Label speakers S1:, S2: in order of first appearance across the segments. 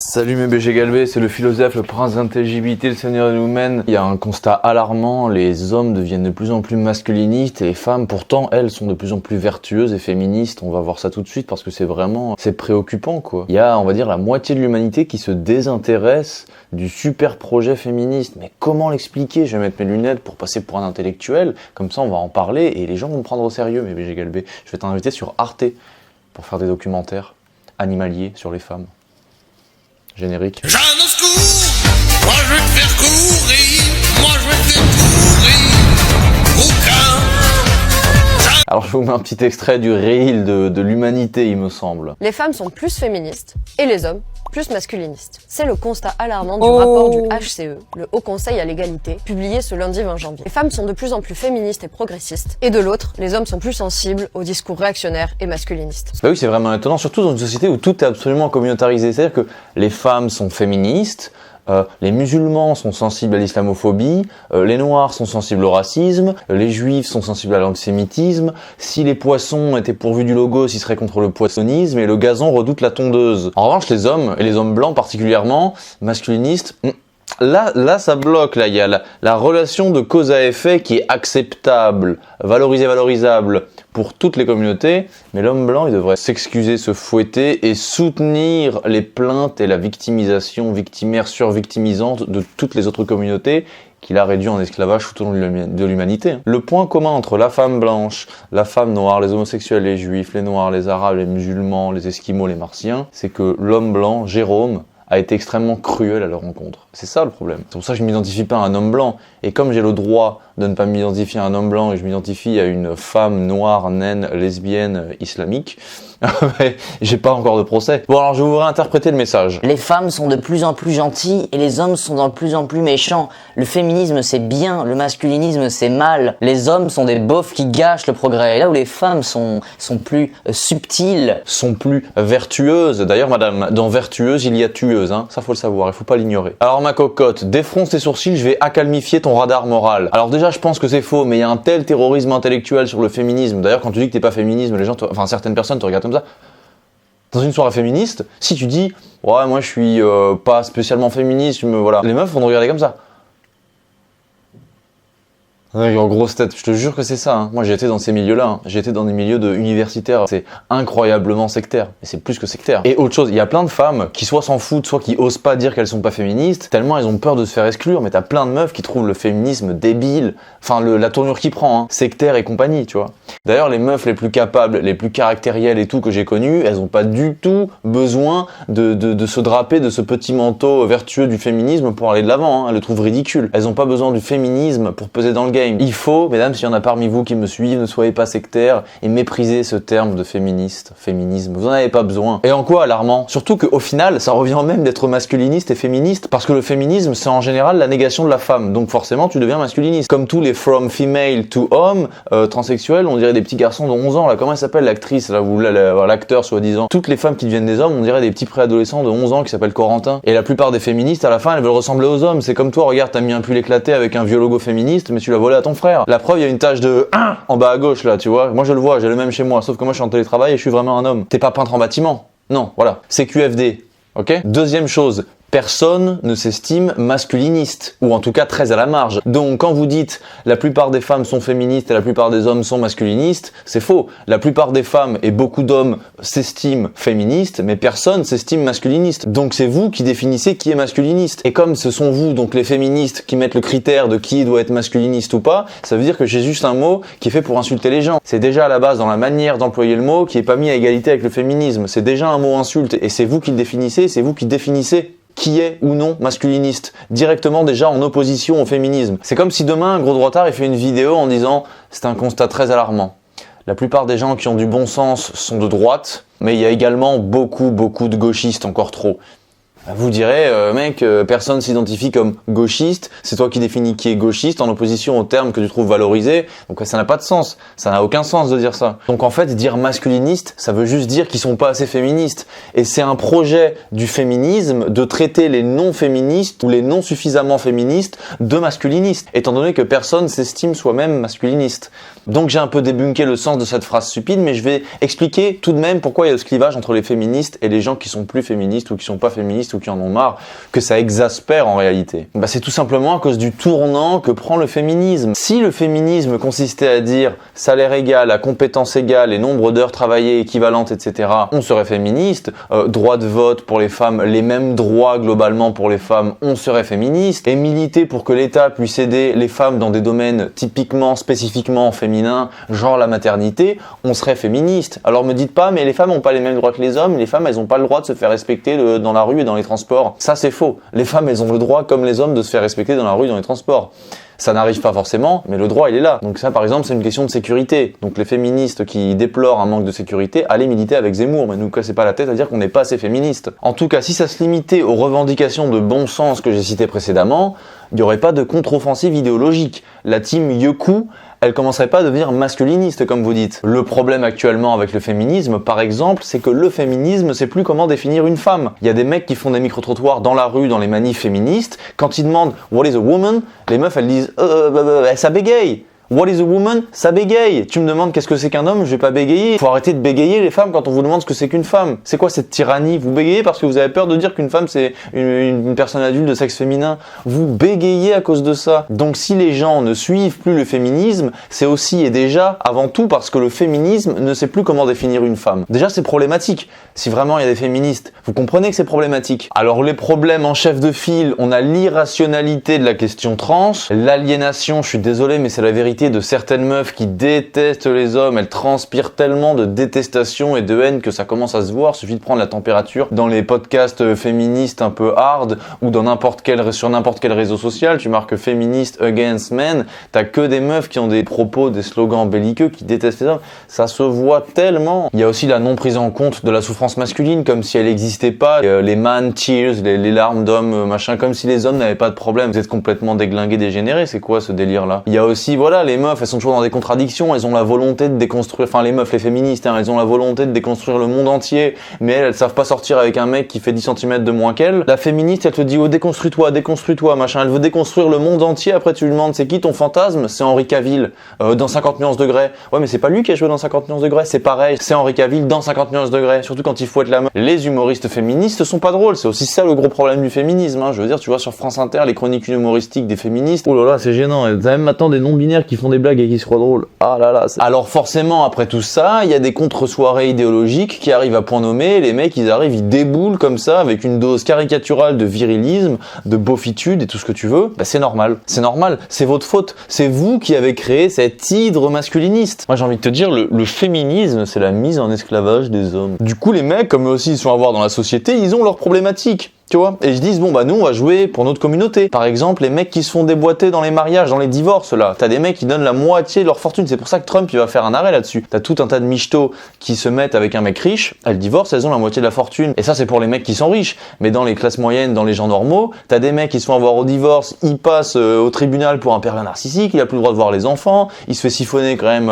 S1: Salut mes BG Galvez, c'est le philosophe, le prince d'intelligibilité, le seigneur des Lumens. Il y a un constat alarmant, les hommes deviennent de plus en plus masculinistes et les femmes, pourtant, elles sont de plus en plus vertueuses et féministes. On va voir ça tout de suite parce que c'est préoccupant quoi. Il y a, on va dire, la moitié de l'humanité qui se désintéresse du super projet féministe. Mais comment l'expliquer? Je vais mettre mes lunettes pour passer pour un intellectuel, comme ça on va en parler et les gens vont me prendre au sérieux mes BG Galvez. Je vais t'inviter sur Arte pour faire des documentaires animaliers sur les femmes. Générique.
S2: Jeanne au secours, moi je vais te faire courir, moi je vais te faire courir, aucun.
S1: Alors je vous mets un petit extrait du reel de l'humanité, il me semble.
S3: Les femmes sont plus féministes et les hommes plus masculinistes. C'est le constat alarmant du rapport du HCE, le Haut Conseil à l'égalité, publié ce lundi 20 janvier. Les femmes sont de plus en plus féministes et progressistes, et de l'autre, les hommes sont plus sensibles aux discours réactionnaires et masculinistes.
S1: Bah oui, c'est vraiment étonnant, surtout dans une société où tout est absolument communautarisé. C'est-à-dire que les femmes sont féministes, les musulmans sont sensibles à l'islamophobie, les noirs sont sensibles au racisme, les juifs sont sensibles à l'antisémitisme, si les poissons étaient pourvus du logos, ils seraient contre le poissonnisme, et le gazon redoute la tondeuse. En revanche, les hommes, et les hommes blancs particulièrement, masculinistes, Là, ça bloque. Là, il y a la relation de cause à effet qui est acceptable, valorisable pour toutes les communautés. Mais l'homme blanc, il devrait s'excuser, se fouetter et soutenir les plaintes et la victimisation victimaire survictimisante de toutes les autres communautés qu'il a réduit en esclavage tout au long de l'humanité. Le point commun entre la femme blanche, la femme noire, les homosexuels, les juifs, les noirs, les arabes, les musulmans, les esquimaux, les martiens, c'est que l'homme blanc, Jérôme, a été extrêmement cruel à leur rencontre. C'est ça le problème. C'est pour ça que je m'identifie pas à un homme blanc. Et comme j'ai le droit de ne pas m'identifier à un homme blanc et je m'identifie à une femme noire, naine, lesbienne, islamique, j'ai pas encore de procès. Bon alors je vous réinterpréter le message.
S4: Les femmes sont de plus en plus gentilles et les hommes sont de plus en plus méchants. Le féminisme c'est bien, le masculinisme c'est mal. Les hommes sont des beaufs qui gâchent le progrès. Et là où les femmes sont plus subtiles,
S1: sont plus vertueuses. D'ailleurs madame, dans vertueuse il y a tueuse, hein. Ça faut le savoir, il faut pas l'ignorer. Alors ma cocotte, défronce tes sourcils, je vais accalmifier ton radar moral. Alors déjà je pense que c'est faux, mais il y a un tel terrorisme intellectuel sur le féminisme. D'ailleurs quand tu dis que t'es pas féminisme, les gens, certaines personnes te regardent comme ça. Dans une soirée féministe, si tu dis ouais moi je suis pas spécialement féministe, voilà, les meufs vont te regarder comme ça. En grosse tête, je te jure que c'est ça. Hein. Moi j'ai été dans ces milieux-là, hein. J'ai été dans des milieux universitaires, c'est incroyablement sectaire, et c'est plus que sectaire. Et autre chose, il y a plein de femmes qui soit s'en foutent, soit qui osent pas dire qu'elles sont pas féministes, tellement elles ont peur de se faire exclure, mais t'as plein de meufs qui trouvent le féminisme débile, enfin la tournure qu'il prend, hein. Sectaire et compagnie, tu vois. D'ailleurs les meufs les plus capables, les plus caractérielles et tout que j'ai connues, elles ont pas du tout besoin de se draper de ce petit manteau vertueux du féminisme pour aller de l'avant, hein. Elles le trouvent ridicule. Elles ont pas besoin du féminisme pour peser dans le game. Il faut, mesdames, s'il y en a parmi vous qui me suivent, ne soyez pas sectaires et méprisez ce terme de féminisme. Vous en avez pas besoin. Et en quoi alarmant? Surtout qu'au final, ça revient même d'être masculiniste et féministe, parce que le féminisme, c'est en général la négation de la femme. Donc forcément, tu deviens masculiniste. Comme tous les from female to homme, transsexuels, on dirait des petits garçons de 11 ans. Là, comment elle s'appelle l'actrice, là, ou l'acteur, soi-disant. Toutes les femmes qui deviennent des hommes, on dirait des petits préadolescents de 11 ans qui s'appellent Corentin. Et la plupart des féministes, à la fin, elles veulent ressembler aux hommes. C'est comme toi, regarde, t'as mis un pull éclaté avec un vieux logo féministe, mais tu l'as volé à ton frère. La preuve, il y a une tache de 1 en bas à gauche là, tu vois. Moi je le vois, j'ai le même chez moi, sauf que moi je suis en télétravail et je suis vraiment un homme. T'es pas peintre en bâtiment? Non, voilà. C'est QFD, ok? Deuxième chose, personne ne s'estime masculiniste, ou en tout cas très à la marge. Donc quand vous dites la plupart des femmes sont féministes et la plupart des hommes sont masculinistes, c'est faux. La plupart des femmes et beaucoup d'hommes s'estiment féministes, mais personne s'estime masculiniste. Donc c'est vous qui définissez qui est masculiniste. Et comme ce sont vous, donc les féministes, qui mettent le critère de qui doit être masculiniste ou pas, ça veut dire que j'ai juste un mot qui est fait pour insulter les gens. C'est déjà à la base dans la manière d'employer le mot qui est pas mis à égalité avec le féminisme. C'est déjà un mot insulte et c'est vous qui le définissez, c'est vous qui définissez qui est ou non masculiniste, directement déjà en opposition au féminisme. C'est comme si demain un gros droitard il fait une vidéo en disant « c'est un constat très alarmant. La plupart des gens qui ont du bon sens sont de droite, mais il y a également beaucoup de gauchistes, encore trop. » Vous direz, mec, personne s'identifie comme gauchiste, c'est toi qui définis qui est gauchiste en opposition au terme que tu trouves valorisé, donc ça n'a pas de sens, ça n'a aucun sens de dire ça. Donc en fait, dire masculiniste, ça veut juste dire qu'ils sont pas assez féministes. Et c'est un projet du féminisme de traiter les non-féministes ou les non suffisamment féministes de masculinistes, étant donné que personne s'estime soi-même masculiniste. Donc j'ai un peu débunké le sens de cette phrase stupide, mais je vais expliquer tout de même pourquoi il y a ce clivage entre les féministes et les gens qui sont plus féministes ou qui sont pas féministes ou qui en ont marre, que ça exaspère en réalité? Bah, c'est tout simplement à cause du tournant que prend le féminisme. Si le féminisme consistait à dire salaire égal, à compétence égale et nombre d'heures travaillées équivalentes, etc., on serait féministe. Droit de vote pour les femmes, les mêmes droits globalement pour les femmes, on serait féministe. Et militer pour que l'État puisse aider les femmes dans des domaines typiquement, spécifiquement féminins, genre la maternité, on serait féministe. Alors me dites pas, mais les femmes n'ont pas les mêmes droits que les hommes, les femmes elles n'ont pas le droit de se faire respecter dans la rue et dans les transports. Ça c'est faux. Les femmes elles ont le droit comme les hommes de se faire respecter dans la rue et dans les transports. Ça n'arrive pas forcément, mais le droit il est là. Donc ça par exemple c'est une question de sécurité. Donc les féministes qui déplorent un manque de sécurité, allez militer avec Zemmour, mais ne nous cassez pas la tête à dire qu'on n'est pas assez féministe. En tout cas, si ça se limitait aux revendications de bon sens que j'ai citées précédemment, il n'y aurait pas de contre-offensive idéologique. La team Yeku, elle commencerait pas à devenir masculiniste comme vous dites. Le problème actuellement avec le féminisme, par exemple, c'est que le féminisme sait plus comment définir une femme. Il y a des mecs qui font des micro-trottoirs dans la rue, dans les manifs féministes, quand ils demandent « What is a woman ?», les meufs elles disent « ça bégaye ». What is a woman? Ça bégaye. Tu me demandes qu'est-ce que c'est qu'un homme, je vais pas bégayer. Faut arrêter de bégayer les femmes quand on vous demande ce que c'est qu'une femme. C'est quoi cette tyrannie? Vous bégayez parce que vous avez peur de dire qu'une femme c'est une personne adulte de sexe féminin. Vous bégayez à cause de ça. Donc si les gens ne suivent plus le féminisme, c'est aussi et déjà avant tout parce que le féminisme ne sait plus comment définir une femme. Déjà c'est problématique. Si vraiment il y a des féministes, vous comprenez que c'est problématique. Alors les problèmes en chef de file, on a l'irrationalité de la question trans, l'aliénation, je suis désolé mais c'est la vérité de certaines meufs qui détestent les hommes, elles transpirent tellement de détestation et de haine que ça commence à se voir, suffit de prendre la température dans les podcasts féministes un peu hard ou dans sur n'importe quel réseau social, tu marques féministe against men, t'as que des meufs qui ont des propos, des slogans belliqueux, qui détestent les hommes, ça se voit tellement. Il y a aussi la non prise en compte de la souffrance masculine, comme si elle n'existait pas, les man tears, les larmes d'hommes, machin, comme si les hommes n'avaient pas de problème. Vous êtes complètement déglingués, dégénérés, c'est quoi ce délire là? Il y a aussi, voilà, les meufs, elles sont toujours dans des contradictions, elles ont la volonté de déconstruire, enfin les meufs, les féministes, elles ont la volonté de déconstruire le monde entier, mais elles savent pas sortir avec un mec qui fait 10 cm de moins qu'elle. La féministe, elle te dit, oh déconstruis-toi, machin, elle veut déconstruire le monde entier, après tu lui demandes, c'est qui ton fantasme? C'est Henri Cavill, dans 50 nuances degrés. Ouais, mais c'est pas lui qui a joué dans 50 nuances degrés, c'est pareil, c'est Henri Cavill dans 50 nuances degrés, surtout quand il faut être la meuf. Les humoristes féministes sont pas drôles, c'est aussi ça le gros problème du féminisme, hein. Je veux dire, tu vois sur France Inter, les chroniques humoristiques des féministes, oh là là, c'est gênant, t'as même maintenant des non-binaires qui font des blagues et qui se croient drôles. Ah là là. Alors forcément, après tout ça, il y a des contre-soirées idéologiques qui arrivent à point nommé. Les mecs, ils arrivent, ils déboulent comme ça avec une dose caricaturale de virilisme, de beaufitude et tout ce que tu veux. Bah c'est normal. C'est normal. C'est votre faute. C'est vous qui avez créé cette hydre masculiniste. Moi, j'ai envie de te dire, le féminisme, c'est la mise en esclavage des hommes. Du coup, les mecs, comme eux aussi ils sont à voir dans la société, ils ont leurs problématiques. Tu vois, et ils se disent, bon bah nous on va jouer pour notre communauté. Par exemple, les mecs qui se font déboîter dans les mariages, dans les divorces là. T'as des mecs qui donnent la moitié de leur fortune. C'est pour ça que Trump il va faire un arrêt là-dessus. T'as tout un tas de michtos qui se mettent avec un mec riche, elles divorcent, elles ont la moitié de la fortune. Et ça c'est pour les mecs qui sont riches. Mais dans les classes moyennes, dans les gens normaux, t'as des mecs qui se font avoir au divorce, ils passent au tribunal pour un pervers narcissique, il a plus le droit de voir les enfants, il se fait siphonner quand même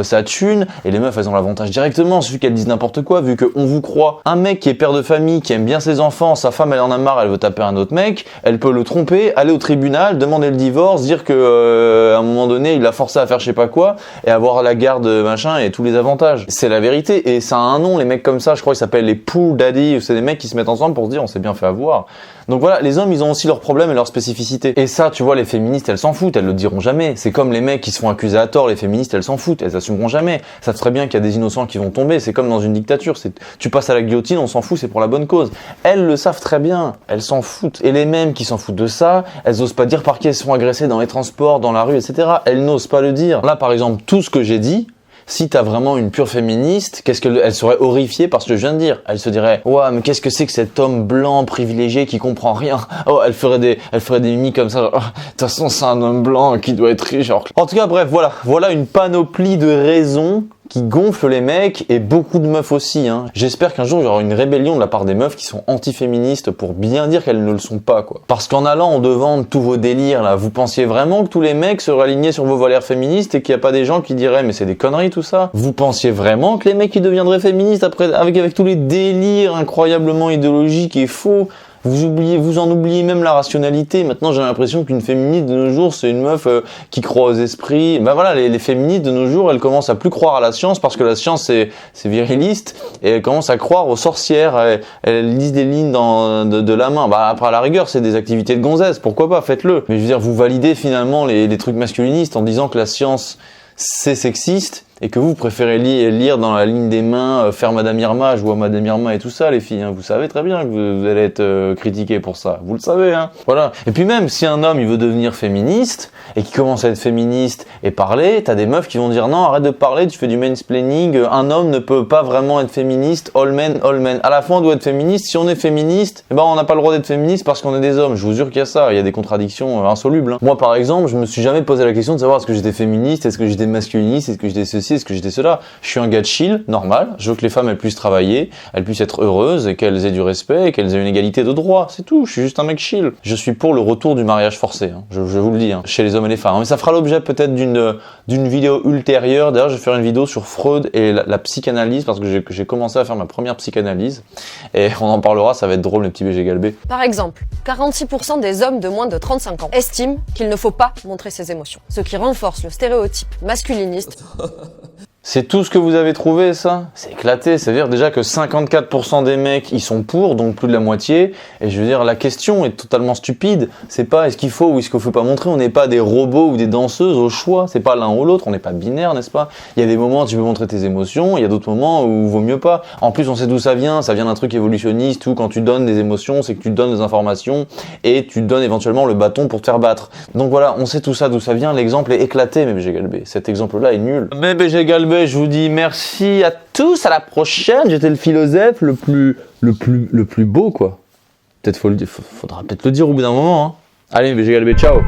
S1: sa thune. Et les meufs elles ont l'avantage directement, suffit qu'elles disent n'importe quoi, vu qu'on vous croit. Un mec qui est père de famille, qui aime bien ses enfants, sa femme elle en a marre, elle veut taper un autre mec, elle peut le tromper, aller au tribunal, demander le divorce, dire que à un moment donné il l'a forcé à faire je sais pas quoi et avoir la garde machin et tous les avantages. C'est la vérité et ça a un nom, les mecs comme ça, je crois qu'ils s'appellent les pool daddy, c'est des mecs qui se mettent ensemble pour se dire on s'est bien fait avoir. Donc voilà, les hommes ils ont aussi leurs problèmes et leurs spécificités. Et ça, tu vois, les féministes elles s'en foutent, elles le diront jamais. C'est comme les mecs qui se font accuser à tort, les féministes elles s'en foutent, elles assumeront jamais. Ça savent très bien qu'il y a des innocents qui vont tomber, c'est comme dans une dictature, tu passes à la guillotine, on s'en fout, c'est pour la bonne cause. Elles le savent très bien, elles s'en foutent. Et les mêmes qui s'en foutent de ça, elles osent pas dire par qui elles se font agresser dans les transports, dans la rue, etc. Elles n'osent pas le dire. Là par exemple, tout ce que j'ai dit, si t'as vraiment une pure féministe, elle serait horrifiée par ce que je viens de dire. Elle se dirait, ouais, mais qu'est-ce que c'est que cet homme blanc privilégié qui comprend rien? Oh, elle ferait des mimiques comme ça, genre, de toute façon, c'est un homme blanc qui doit être riche, genre. En tout cas, bref, voilà une panoplie de raisons qui gonflent les mecs et beaucoup de meufs aussi, hein. J'espère qu'un jour il y aura une rébellion de la part des meufs qui sont anti-féministes pour bien dire qu'elles ne le sont pas, quoi. Parce qu'en allant en devant de tous vos délires là, vous pensiez vraiment que tous les mecs seraient alignés sur vos valeurs féministes et qu'il n'y a pas des gens qui diraient mais c'est des conneries tout ça? Vous pensiez vraiment que les mecs qui deviendraient féministes après avec tous les délires incroyablement idéologiques et faux? Vous en oubliez même la rationalité. Maintenant, j'ai l'impression qu'une féministe de nos jours, c'est une meuf qui croit aux esprits. Ben voilà, les féministes de nos jours, elles commencent à plus croire à la science parce que la science c'est viriliste et elles commencent à croire aux sorcières. Elles lisent des lignes de la main. Bah après à la rigueur, c'est des activités de gonzesse. Pourquoi pas, faites-le. Mais je veux dire, vous validez finalement les trucs masculinistes en disant que la science c'est sexiste et que vous préférez lire dans la ligne des mains faire Madame Irma, je vois Madame Irma et tout ça les filles, hein. Vous savez très bien que vous allez être critiqués pour ça, vous le savez, hein. Voilà. Et puis même si un homme il veut devenir féministe et qui commence à être féministe et parler, t'as des meufs qui vont dire non, arrête de parler, tu fais du mansplaining, un homme ne peut pas vraiment être féministe, all men. À la fin on doit être féministe, si on est féministe, eh ben on n'a pas le droit d'être féministe parce qu'on est des hommes, je vous jure qu'il y a ça, il y a des contradictions insolubles, hein. Moi par exemple, je me suis jamais posé la question de savoir est-ce que j'étais féministe, est-ce que j'étais masculiniste, est-ce que j'étais ceci, est-ce que j'étais cela. Je suis un gars de chill, normal. Je veux que les femmes elles puissent travailler, elles puissent être heureuses et qu'elles aient du respect et qu'elles aient une égalité de droit. C'est tout. Je suis juste un mec chill. Je suis pour le retour du mariage forcé. Hein. Je vous le dis, hein, chez les hommes et les femmes. Mais ça fera l'objet peut-être d'une vidéo ultérieure. D'ailleurs, je vais faire une vidéo sur Freud et la psychanalyse parce que j'ai commencé à faire ma première psychanalyse et on en parlera. Ça va être drôle, les petits BG galbés.
S3: Par exemple, 46% des hommes de moins de 35 ans estiment qu'il ne faut pas montrer ses émotions, ce qui renforce le stéréotype masculiniste.
S1: C'est tout ce que vous avez trouvé, ça? C'est éclaté. C'est-à-dire déjà que 54% des mecs, ils sont pour, donc plus de la moitié. Et je veux dire, la question est totalement stupide. C'est pas est-ce qu'il faut ou est-ce qu'il faut pas montrer. On n'est pas des robots ou des danseuses au choix. C'est pas l'un ou l'autre. On n'est pas binaire, n'est-ce pas? Il y a des moments où tu peux montrer tes émotions. Il y a d'autres moments où vaut mieux pas. En plus, on sait d'où ça vient. Ça vient d'un truc évolutionniste où quand tu donnes des émotions, c'est que tu donnes des informations et tu donnes éventuellement le bâton pour te faire battre. Donc voilà, on sait tout ça, d'où ça vient. L'exemple est éclaté, mais BG Galbé. Cet exemple-là est nul. Mais BG Galbé, je vous dis merci à tous, à la prochaine. J'étais le philosophe le plus beau, quoi. Peut-être faudra peut-être le dire au bout d'un moment, hein. Allez, BG Galbé, ciao.